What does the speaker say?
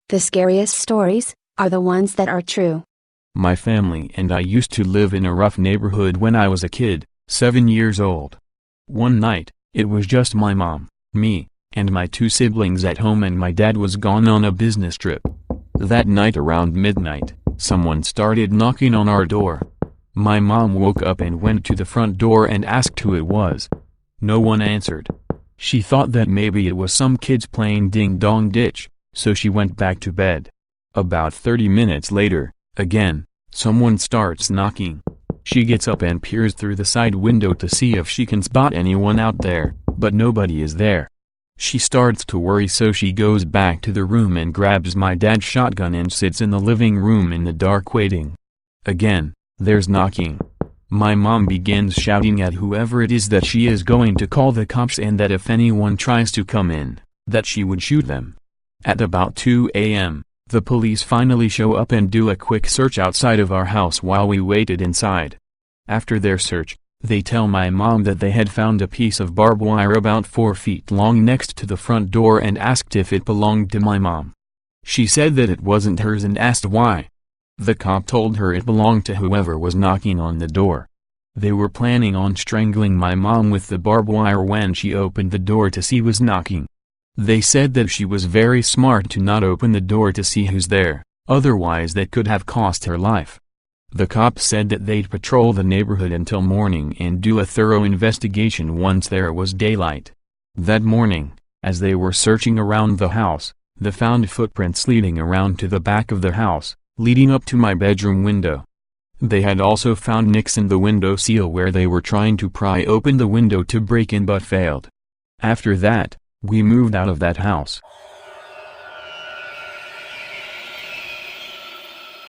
The scariest stories are the ones that are true. My family and I used to live in a rough neighborhood when I was a kid, 7 years old. One night, it was just my mom, me, and my 2 siblings at home, and my dad was gone on a business trip. That night around midnight, someone started knocking on our door. My mom woke up and went to the front door and asked who it was. No one answered. She thought that maybe it was some kids playing ding-dong ditch, so she went back to bed. About 30 minutes later, again, someone starts knocking. She gets up and peers through the side window to see if she can spot anyone out there, but nobody is there. She starts to worry, so she goes back to the room and grabs my dad's shotgun and sits in the living room in the dark waiting. Again, there's knocking. My mom begins shouting at whoever it is that she is going to call the cops, and that if anyone tries to come in, that she would shoot them. At about 2 a.m., the police finally show up and do a quick search outside of our house while we waited inside. After their search, they tell my mom that they had found a piece of barbed wire about 4 feet long next to the front door and asked if it belonged to my mom. She said that it wasn't hers and asked why. The cop told her it belonged to whoever was knocking on the door. They were planning on strangling my mom with the barbed wire when she opened the door to see who was knocking. They said that she was very smart to not open the door to see who's there, otherwise that could have cost her life. The cops said that they'd patrol the neighborhood until morning and do a thorough investigation once there was daylight. That morning, as they were searching around the house, they found footprints leading around to the back of the house, leading up to my bedroom window. They had also found nicks in the window sill where they were trying to pry open the window to break in but failed. After that, we moved out of that house.